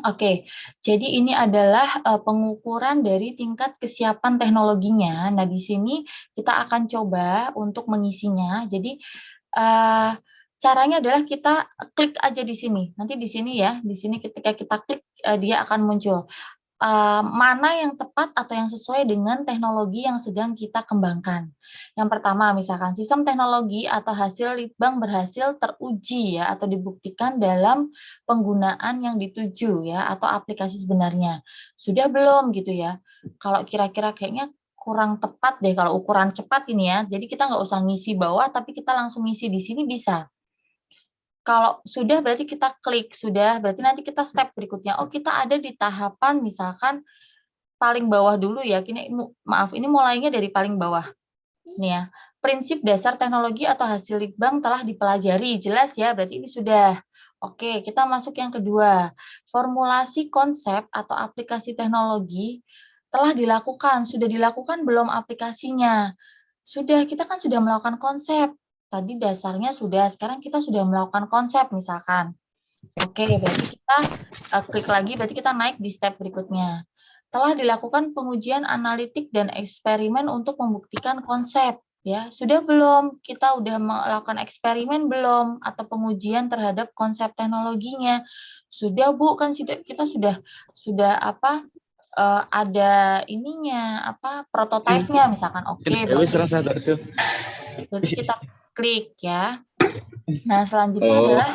Oke, jadi ini adalah pengukuran dari tingkat kesiapan teknologinya. Nah, di sini kita akan coba untuk mengisinya. Jadi, eh, caranya adalah kita klik aja di sini. Nanti di sini ya, di sini ketika kita klik, dia akan muncul mana yang tepat atau yang sesuai dengan teknologi yang sedang kita kembangkan. Yang pertama, misalkan sistem teknologi atau hasil litbang berhasil teruji ya atau dibuktikan dalam penggunaan yang dituju ya atau aplikasi sebenarnya. Sudah belum gitu ya? Kalau kira-kira kayaknya kurang tepat deh kalau ukuran cepat ini ya. Jadi kita nggak usah ngisi bawah, tapi kita langsung ngisi di sini bisa. Kalau sudah berarti kita klik, sudah berarti nanti kita step berikutnya. Oh, kita ada di tahapan misalkan paling bawah dulu ya. Maaf, ini mulainya dari paling bawah. Nih ya, prinsip dasar teknologi atau hasil litbang telah dipelajari. Jelas ya, berarti ini sudah. Oke, kita masuk yang kedua. Formulasi konsep atau aplikasi teknologi telah dilakukan. Sudah dilakukan belum aplikasinya? Sudah, kita kan sudah melakukan konsep. Tadi dasarnya sudah, sekarang kita sudah melakukan konsep misalkan. Oke, berarti kita klik lagi, berarti kita naik di step berikutnya. Telah dilakukan pengujian analitik dan eksperimen untuk membuktikan konsep. Ya, sudah belum? Kita udah melakukan eksperimen belum? Atau pengujian terhadap konsep teknologinya? Sudah, Bu, kan kita sudah apa? Ada ininya apa prototipenya misalkan. Oke, Ya wis berarti rasa tak tuh. berarti kita klik ya. Nah, selanjutnya Oh, adalah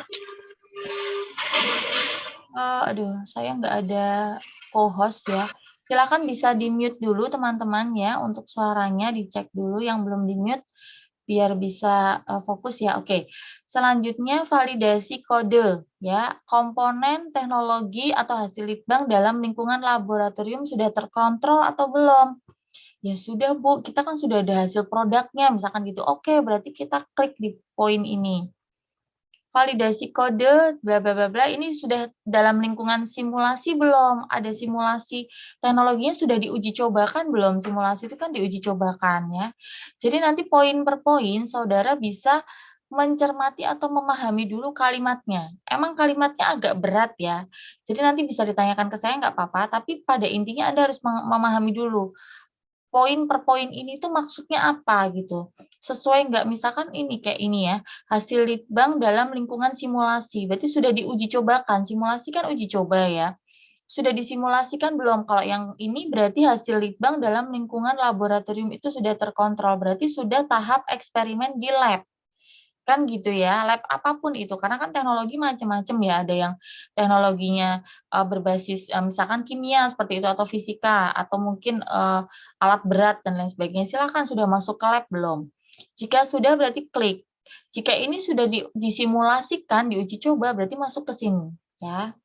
aduh, saya nggak ada co-host ya. Silakan bisa di-mute dulu teman-teman ya untuk suaranya dicek dulu yang belum di-mute biar bisa fokus ya. Oke. Selanjutnya validasi kode ya. Komponen teknologi atau hasil litbang dalam lingkungan laboratorium sudah terkontrol atau belum? Ya sudah, Bu. Kita kan sudah ada hasil produknya misalkan gitu. Oke, berarti kita klik di poin ini. Validasi kode bla bla bla bla ini sudah dalam lingkungan simulasi belum? Ada simulasi teknologinya sudah diuji cobakan belum? Simulasi itu kan diuji cobakan ya. Jadi nanti poin per poin saudara bisa mencermati atau memahami dulu kalimatnya. Emang kalimatnya agak berat ya. Jadi nanti bisa ditanyakan ke saya nggak apa-apa, tapi pada intinya Anda harus memahami dulu poin per poin ini tuh maksudnya apa gitu. Sesuai nggak misalkan ini kayak ini ya, hasil litbang dalam lingkungan simulasi. Berarti sudah diuji cobakan. Simulasi kan uji coba ya. Sudah disimulasikan belum? Kalau yang ini berarti hasil litbang dalam lingkungan laboratorium itu sudah terkontrol. Berarti sudah tahap eksperimen di lab. Kan gitu ya, lab apapun itu, karena kan teknologi macam-macam ya, ada yang teknologinya berbasis misalkan kimia seperti itu atau fisika atau mungkin alat berat dan lain sebagainya. Silakan sudah masuk ke lab belum? Jika sudah berarti klik. Jika ini sudah disimulasikan, diuji coba berarti masuk ke sini ya.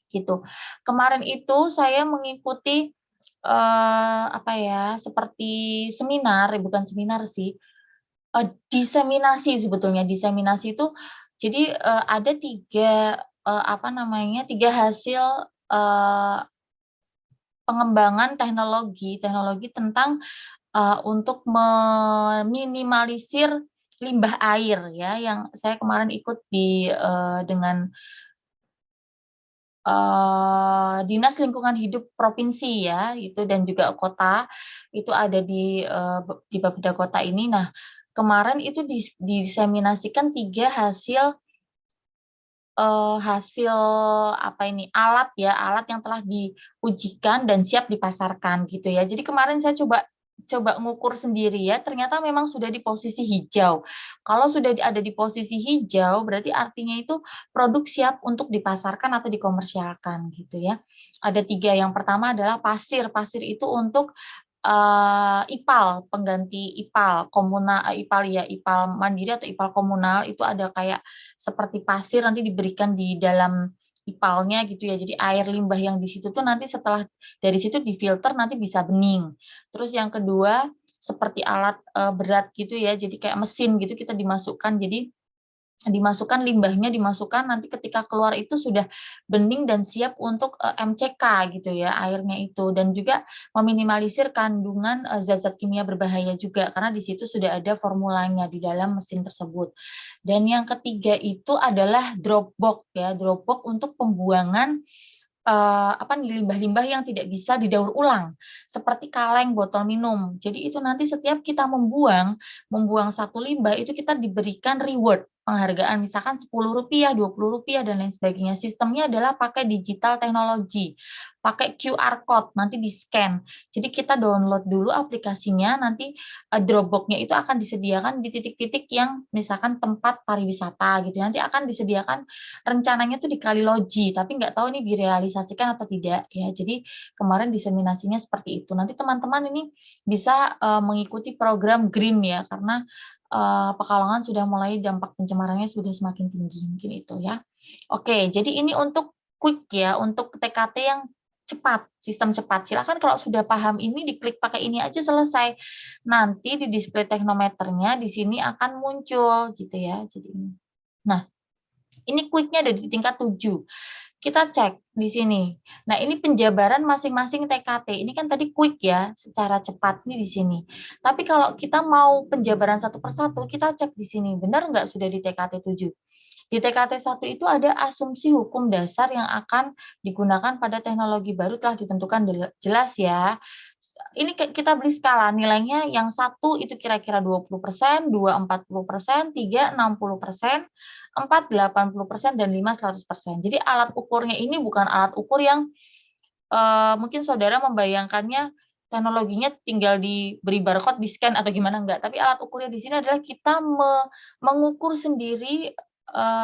Gitu. Kemarin itu saya mengikuti apa ya, seperti seminar, bukan seminar sih, diseminasi sebetulnya. Diseminasi itu jadi, ada 3 apa namanya, 3 hasil, pengembangan teknologi teknologi tentang, untuk meminimalisir limbah air ya, yang saya kemarin ikut dengan, Dinas Lingkungan Hidup Provinsi ya, itu dan juga kota, itu ada di Bapeda Kota ini. Nah, kemarin itu diseminasikan 3 hasil apa ini, alat ya, alat yang telah diujikan dan siap dipasarkan gitu ya. Jadi kemarin saya coba coba ngukur sendiri ya, ternyata memang sudah di posisi hijau. Kalau sudah ada di posisi hijau, berarti artinya itu produk siap untuk dipasarkan atau dikomersialkan gitu ya. Ada 3, yang pertama adalah pasir. Pasir itu untuk IPAL, pengganti IPAL, IPAL ya, IPAL mandiri atau IPAL komunal itu ada kayak seperti pasir nanti diberikan di dalam IPAL-nya gitu ya. Jadi air limbah yang di situ tuh nanti setelah dari situ difilter nanti bisa bening. Terus yang kedua seperti alat berat gitu ya. Jadi kayak mesin gitu kita dimasukkan. Jadi dimasukkan limbahnya, dimasukkan nanti ketika keluar itu sudah bening dan siap untuk MCK gitu ya airnya itu, dan juga meminimalisir kandungan zat-zat kimia berbahaya juga karena di situ sudah ada formulanya di dalam mesin tersebut. Dan yang ketiga itu adalah drop box ya, drop box untuk pembuangan apa nih, limbah-limbah yang tidak bisa didaur ulang, seperti kaleng botol minum. Jadi itu nanti setiap kita membuang satu limbah itu kita diberikan reward, penghargaan misalkan Rp10, Rp20 dan lain sebagainya. Sistemnya adalah pakai digital teknologi, pakai QR code, nanti di-scan. Jadi kita download dulu aplikasinya, nanti Dropbox-nya itu akan disediakan di titik-titik yang misalkan tempat pariwisata gitu. Nanti akan disediakan rencananya tuh di Kaliloji, tapi nggak tahu ini direalisasikan atau tidak ya. Jadi kemarin diseminasinya seperti itu. Nanti teman-teman ini bisa mengikuti program Green ya, karena Pekalongan sudah mulai dampak pencemarannya sudah semakin tinggi, mungkin itu ya. Oke, jadi ini untuk quick ya, untuk TKT yang cepat, sistem cepat. Silakan kalau sudah paham ini diklik pakai ini aja selesai. Nanti di display teknometernya di sini akan muncul gitu ya. Jadi ini. Nah, ini quick-nya ada di tingkat 7. Kita cek di sini. Nah, ini penjabaran masing-masing TKT. Ini kan tadi quick ya, secara cepat nih di sini. Tapi kalau kita mau penjabaran satu persatu, kita cek di sini. Benar nggak sudah di TKT 7? Di TKT 1 itu ada asumsi hukum dasar yang akan digunakan pada teknologi baru telah ditentukan jelas ya. Ini kita beri skala nilainya, yang satu itu kira-kira 20%, 2 40%, 3 60%, 4 80%, dan 5 100%. Jadi alat ukurnya ini bukan alat ukur yang mungkin saudara membayangkannya teknologinya tinggal diberi barcode, di-scan atau gimana, enggak. Tapi alat ukurnya di sini adalah kita mengukur sendiri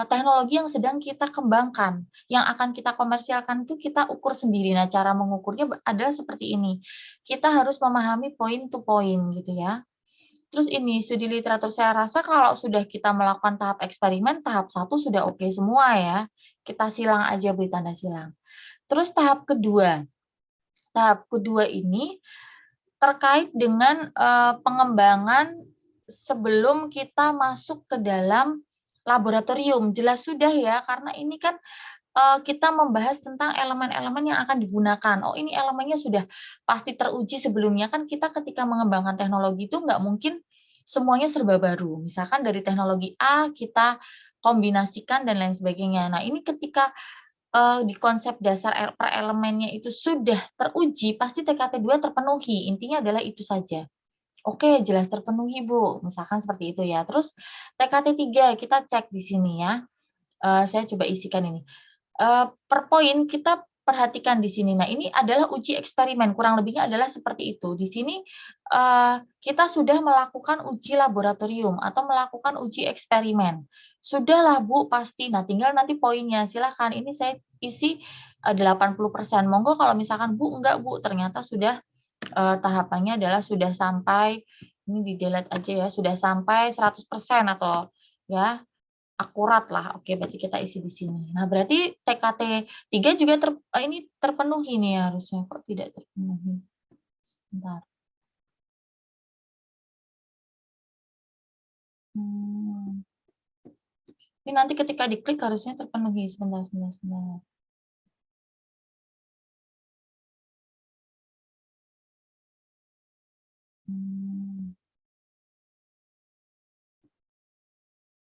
teknologi yang sedang kita kembangkan. Yang akan kita komersialkan itu kita ukur sendiri. Nah, cara mengukurnya adalah seperti ini. Kita harus memahami point to point gitu ya. Terus ini studi literatur, saya rasa kalau sudah kita melakukan tahap eksperimen, tahap 1 sudah oke semua ya. Kita silang aja, beri tanda silang. Terus tahap kedua. Tahap kedua ini terkait dengan pengembangan sebelum kita masuk ke dalam laboratorium. Jelas sudah ya, karena ini kan kita membahas tentang elemen-elemen yang akan digunakan. Oh, ini elemennya sudah pasti teruji sebelumnya. Kan kita ketika mengembangkan teknologi itu nggak mungkin semuanya serba baru. Misalkan dari teknologi A kita kombinasikan dan lain sebagainya. Nah, ini ketika di konsep dasar per elemennya itu sudah teruji, pasti TKT 2 terpenuhi. Intinya adalah itu saja. Oke, jelas terpenuhi, Bu. Misalkan seperti itu ya. Terus TKT 3 kita cek di sini ya. Saya coba isikan ini. Per poin kita perhatikan di sini. Nah, ini adalah uji eksperimen, kurang lebihnya adalah seperti itu. Di sini kita sudah melakukan uji laboratorium atau melakukan uji eksperimen. Sudahlah, Bu, pasti. Nah, tinggal nanti poinnya. Silahkan, ini saya isi 80%. Monggo kalau misalkan, Bu, enggak, Bu, ternyata sudah tahapannya adalah sudah sampai, ini di-delete aja ya, sudah sampai 100% atau ya akurat lah. Oke, berarti kita isi di sini. Nah, berarti TKT 3 juga ini terpenuhi nih harusnya. Kok tidak terpenuhi? Sebentar. Hmm. Ini nanti ketika diklik harusnya terpenuhi. Sebentar, sebentar, sebentar. Hmm.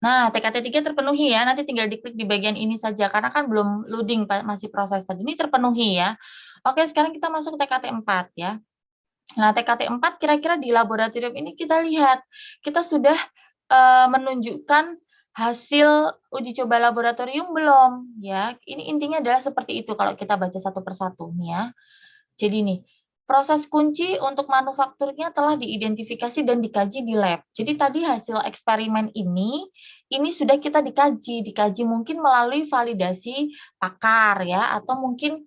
Nah, TKT 3 terpenuhi ya. Nanti tinggal diklik di bagian ini saja karena kan belum loading, masih proses tadi. Ini terpenuhi ya. Oke, sekarang kita masuk TKT 4 ya. Nah, TKT 4 kira-kira di laboratorium ini kita lihat, kita sudah menunjukkan hasil uji coba laboratorium belum, ya. Ini intinya adalah seperti itu kalau kita baca satu persatu nih ya. Jadi nih, proses kunci untuk manufakturnya telah diidentifikasi dan dikaji di lab. Jadi tadi hasil eksperimen ini sudah kita dikaji mungkin melalui validasi pakar ya, atau mungkin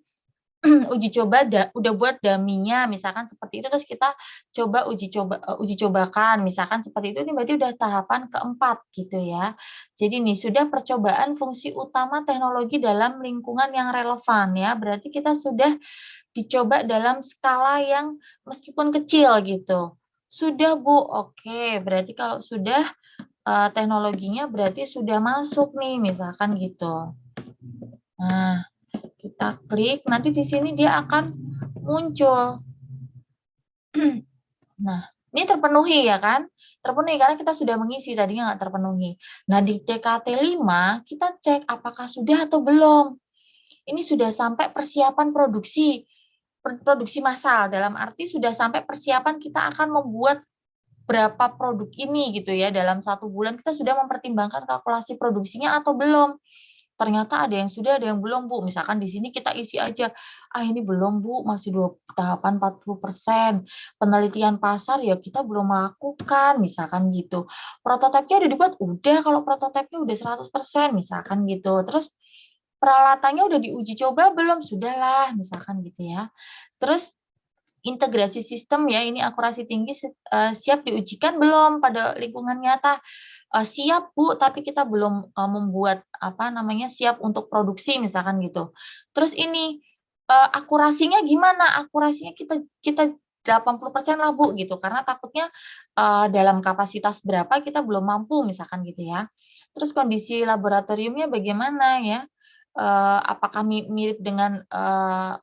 uji coba udah buat dummy-nya misalkan seperti itu, terus kita coba uji cobakan misalkan seperti itu, ini berarti udah tahapan keempat gitu ya. Jadi nih sudah percobaan fungsi utama teknologi dalam lingkungan yang relevan ya, berarti kita sudah dicoba dalam skala yang meskipun kecil gitu. Sudah, Bu, oke, berarti kalau sudah teknologinya berarti sudah masuk nih misalkan gitu. Nah, kita klik, nanti di sini dia akan muncul. Nah, ini terpenuhi ya kan? Terpenuhi karena kita sudah mengisi, tadinya nggak terpenuhi. Nah, di TKT 5 kita cek apakah sudah atau belum. ini sudah sampai persiapan produksi massal, dalam arti sudah sampai persiapan kita akan membuat berapa produk ini gitu ya, dalam 1 bulan kita sudah mempertimbangkan kalkulasi produksinya atau belum. Ternyata ada yang sudah, ada yang belum, Bu. Misalkan di sini kita isi aja, ini belum, Bu, masih tahapan 40%. Penelitian pasar ya kita belum melakukan, misalkan gitu. Prototipenya udah dibuat, udah kalau prototipenya udah 100%, misalkan gitu. Terus peralatannya udah diuji coba belum? Sudahlah, misalkan gitu ya. Terus integrasi sistem ya, ini akurasi tinggi siap diujikan belum pada lingkungan nyata? Siap Bu, tapi kita belum membuat siap untuk produksi misalkan gitu. Terus ini akurasinya gimana? Akurasinya kita 80% lah Bu gitu, karena takutnya dalam kapasitas berapa kita belum mampu misalkan gitu ya. Terus kondisi laboratoriumnya bagaimana ya? Apakah mirip dengan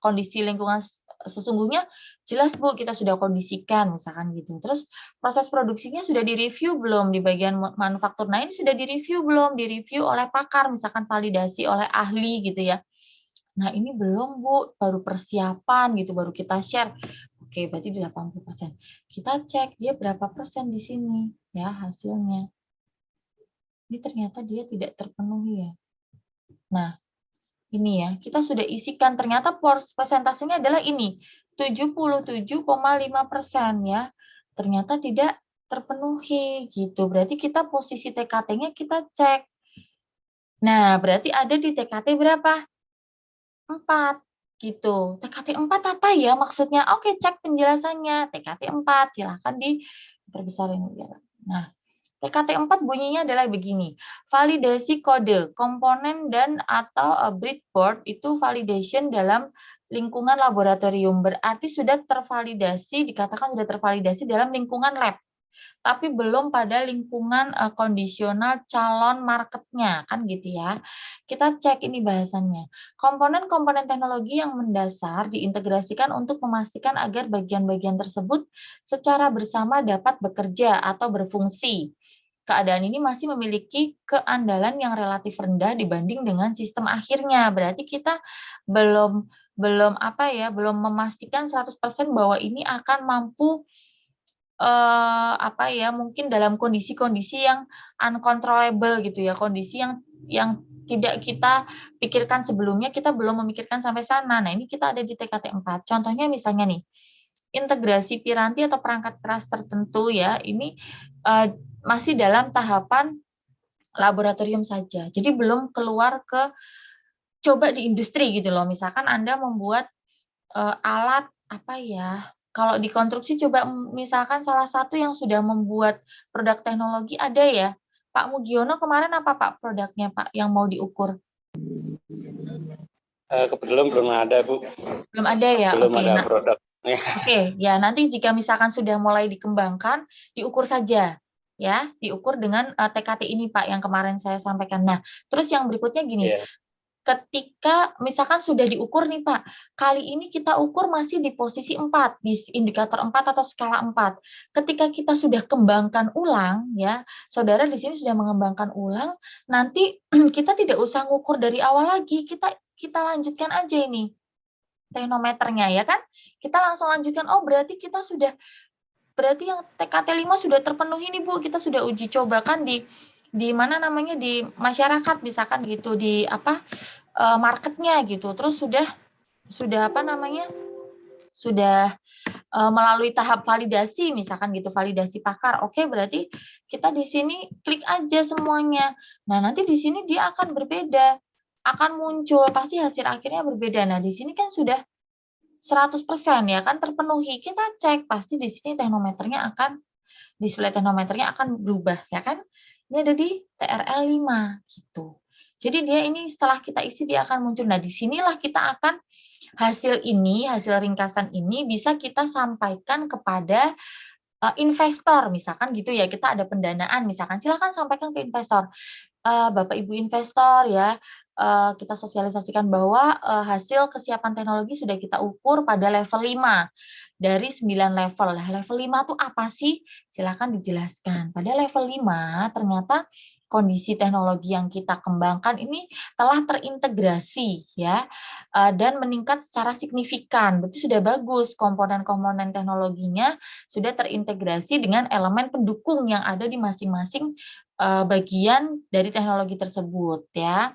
kondisi lingkungan sesungguhnya? Jelas Bu, kita sudah kondisikan misalkan gitu. Terus proses produksinya sudah direview belum di bagian manufaktur? Nah, ini sudah direview belum? Direview oleh pakar, misalkan validasi oleh ahli gitu ya. Nah, ini belum Bu, baru persiapan gitu, baru kita share. Oke, berarti di 80%. Kita cek dia berapa persen di sini ya hasilnya. Ini ternyata dia tidak terpenuhi ya. Nah, ini ya, kita sudah isikan, ternyata persentasenya adalah ini, 77,5% ya. Ternyata tidak terpenuhi gitu. Berarti kita posisi TKT-nya kita cek. Nah, berarti ada di TKT berapa? 4 gitu. TKT 4 apa ya maksudnya? Oke, cek penjelasannya. TKT 4, silahkan diperbesar ini biar. Nah, TKT 4 bunyinya adalah begini. Validasi kode, komponen dan atau breadboard itu validation dalam lingkungan laboratorium. Berarti sudah tervalidasi, dikatakan sudah tervalidasi dalam lingkungan lab. Tapi belum pada lingkungan kondisional calon marketnya, kan gitu ya. Kita cek ini bahasannya. Komponen-komponen teknologi yang mendasar diintegrasikan untuk memastikan agar bagian-bagian tersebut secara bersama dapat bekerja atau berfungsi. Keadaan ini masih memiliki keandalan yang relatif rendah dibanding dengan sistem akhirnya. Berarti kita belum belum belum memastikan 100% bahwa ini akan mampu mungkin dalam kondisi-kondisi yang uncontrollable gitu ya, kondisi yang tidak kita pikirkan sebelumnya, kita belum memikirkan sampai sana. Nah, ini kita ada di TKT 4. Contohnya misalnya nih, integrasi piranti atau perangkat keras tertentu ya, ini masih dalam tahapan laboratorium saja. Jadi belum keluar ke coba di industri gitu loh. Misalkan Anda membuat alat kalau di konstruksi coba misalkan salah satu yang sudah membuat produk teknologi ada ya, Pak Mugiono kemarin apa Pak produknya Pak yang mau diukur? Kebetulan belum ada Bu. Belum ada ya? Belum Oke, ada produk. Oke, ya nanti jika misalkan sudah mulai dikembangkan, diukur saja ya, diukur dengan TKT ini Pak yang kemarin saya sampaikan. Nah, terus yang berikutnya gini, Yeah. ketika misalkan sudah diukur nih Pak, kali ini kita ukur masih di posisi 4, di indikator 4 atau skala 4. Ketika kita sudah kembangkan ulang ya, saudara di sini sudah mengembangkan ulang, nanti kita tidak usah ngukur dari awal lagi, kita lanjutkan aja ini teknometernya ya kan. Kita langsung lanjutkan, oh berarti yang TKT 5 sudah terpenuhi nih Bu, kita sudah uji cobakan di masyarakat misalkan gitu, di marketnya gitu. Terus sudah melalui tahap validasi misalkan gitu, validasi pakar. Oke, berarti kita di sini klik aja semuanya. Nah, nanti di sini dia akan berbeda. Akan muncul pasti hasil akhirnya berbeda. Nah, di sini kan sudah 100% ya kan terpenuhi. Kita cek pasti di sini display teknometernya akan berubah ya kan. Ini ada di TRL 5 gitu. Jadi dia ini setelah kita isi dia akan muncul. Nah, disinilah kita akan hasil ringkasan ini bisa kita sampaikan kepada investor misalkan gitu ya. Kita ada pendanaan misalkan, silakan sampaikan ke investor. Bapak Ibu investor ya, kita sosialisasikan bahwa hasil kesiapan teknologi sudah kita ukur pada level 5 dari 9 level. Nah, level 5 itu apa sih? Silakan dijelaskan. Pada level 5 ternyata kondisi teknologi yang kita kembangkan ini telah terintegrasi ya, dan meningkat secara signifikan. Berarti sudah bagus komponen-komponen teknologinya sudah terintegrasi dengan elemen pendukung yang ada di masing-masing bagian dari teknologi tersebut ya,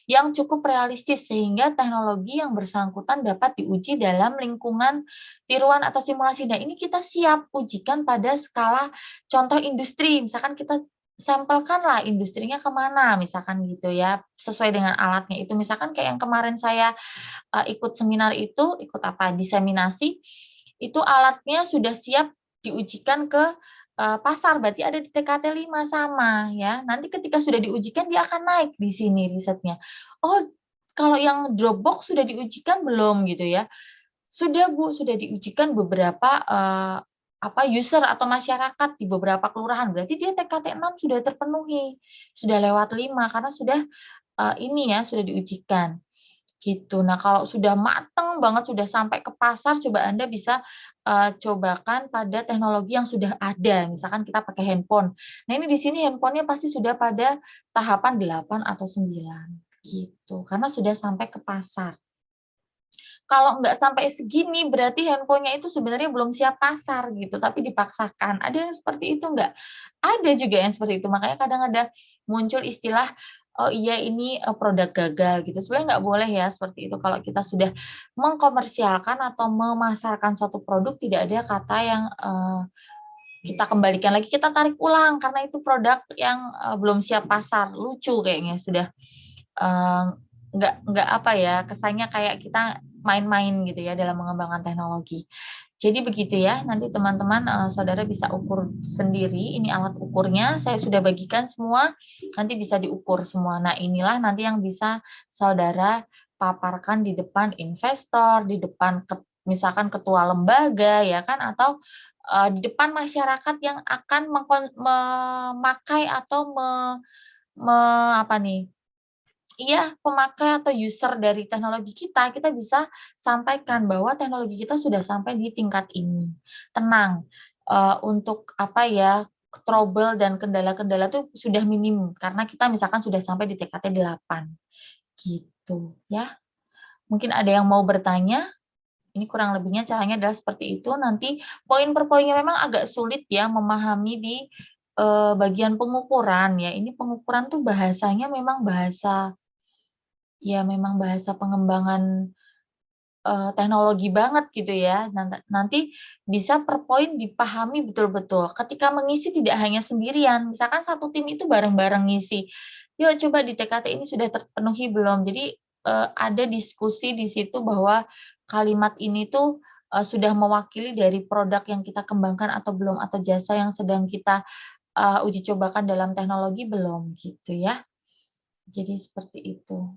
yang cukup realistis sehingga teknologi yang bersangkutan dapat diuji dalam lingkungan tiruan atau simulasi. Nah, ini kita siap ujikan pada skala contoh industri, misalkan kita sampelkanlah industrinya kemana, misalkan gitu ya, sesuai dengan alatnya itu. Misalkan kayak yang kemarin saya ikut seminar itu, ikut apa, diseminasi, itu alatnya sudah siap diujikan ke pasar, berarti ada di TKT 5 sama ya. Nanti ketika sudah diujikan dia akan naik di sini risetnya. Oh, kalau yang Dropbox sudah diujikan belum gitu ya? Sudah Bu, sudah diujikan beberapa apa user atau masyarakat di beberapa kelurahan. Berarti dia TKT 6 sudah terpenuhi, sudah lewat 5 karena sudah ini ya, sudah diujikan. Gitu. Nah, kalau sudah mateng banget, sudah sampai ke pasar, coba Anda bisa, cobakan pada teknologi yang sudah ada, misalkan kita pakai handphone. Nah, ini di sini handphone-nya pasti sudah pada tahapan 8 atau 9, gitu, karena sudah sampai ke pasar. Kalau nggak sampai segini, berarti handphone-nya itu sebenarnya belum siap pasar gitu, tapi dipaksakan. Ada yang seperti itu nggak? Ada juga yang seperti itu, makanya kadang ada muncul istilah, "Oh iya ini, produk gagal," gitu. Sebenarnya nggak boleh ya seperti itu. Kalau kita sudah mengkomersialkan atau memasarkan suatu produk, tidak ada kata yang, kita kembalikan lagi, kita tarik ulang karena itu produk yang, belum siap pasar. Lucu kayaknya sudah, eee, nggak apa ya, kesannya kayak kita main-main gitu ya dalam mengembangkan teknologi. Jadi begitu ya, nanti teman-teman, saudara bisa ukur sendiri, ini alat ukurnya, saya sudah bagikan semua, nanti bisa diukur semua. Nah, inilah nanti yang bisa saudara paparkan di depan investor, di depan misalkan ketua lembaga ya kan, atau, di depan masyarakat yang akan memakai atau me apa nih, iya, pemakai atau user dari teknologi kita bisa sampaikan bahwa teknologi kita sudah sampai di tingkat ini. Tenang, untuk apa ya, trouble dan kendala-kendala tuh sudah minim, karena kita misalkan sudah sampai di TKT 8, gitu ya. Mungkin ada yang mau bertanya? Ini kurang lebihnya caranya adalah seperti itu, nanti poin per poinnya memang agak sulit ya memahami di, bagian pengukuran ya. Ini pengukuran tuh bahasanya memang bahasa ya memang bahasa pengembangan, teknologi banget gitu ya. Nanti bisa per poin dipahami betul-betul. Ketika mengisi tidak hanya sendirian, misalkan satu tim itu bareng-bareng ngisi, "Yuk coba di TKT ini sudah terpenuhi belum?" Jadi, ada diskusi di situ bahwa kalimat ini tuh, sudah mewakili dari produk yang kita kembangkan atau belum, atau jasa yang sedang kita, uji cobakan dalam teknologi belum, gitu ya. Jadi seperti itu.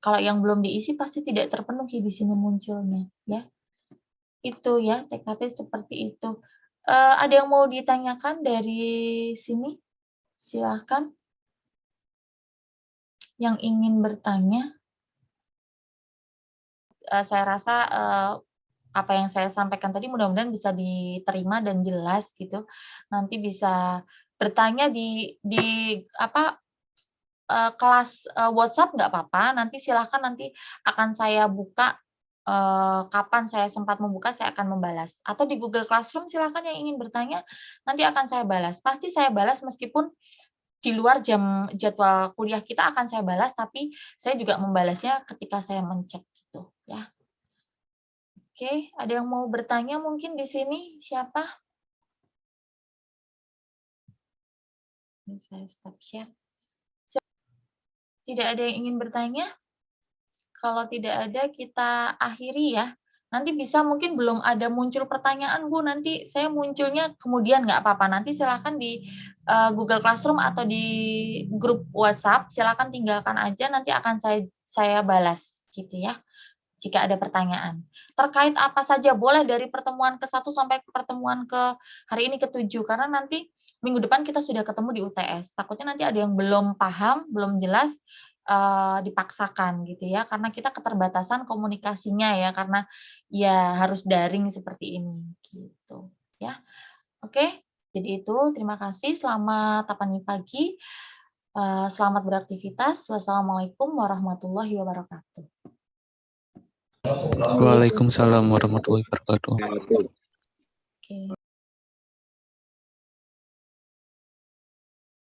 Kalau yang belum diisi pasti tidak terpenuhi di sini munculnya, ya. Itu ya, TKT seperti itu. Ada yang mau ditanyakan dari sini? Silahkan yang ingin bertanya. Saya rasa, apa yang saya sampaikan tadi mudah-mudahan bisa diterima dan jelas gitu. Nanti bisa bertanya di apa, kelas, WhatsApp nggak apa-apa, nanti silahkan nanti akan saya buka, kapan saya sempat membuka, saya akan membalas. Atau di Google Classroom silahkan yang ingin bertanya, nanti akan saya balas. Pasti saya balas meskipun di luar jadwal kuliah kita akan saya balas, tapi saya juga membalasnya ketika saya mencek gitu, ya. Oke, ada yang mau bertanya mungkin di sini? Siapa? Ini saya stop share. Tidak ada yang ingin bertanya? Kalau tidak ada kita akhiri ya. Nanti bisa mungkin belum ada muncul pertanyaan Bu, nanti saya munculnya kemudian nggak apa-apa. Nanti silakan di Google Classroom atau di grup WhatsApp, silakan tinggalkan aja nanti akan saya balas gitu ya. Jika ada pertanyaan. Terkait apa saja boleh dari pertemuan ke-1 sampai pertemuan hari ini ke-7 karena nanti minggu depan kita sudah ketemu di UTS. Takutnya nanti ada yang belum paham, belum jelas, dipaksakan gitu ya, karena kita keterbatasan komunikasinya ya, karena ya harus daring seperti ini, gitu ya. Oke, jadi itu terima kasih, selamat apa nih pagi. Selamat beraktivitas. Wassalamualaikum warahmatullahi wabarakatuh. Waalaikumsalam warahmatullahi wabarakatuh. Oke.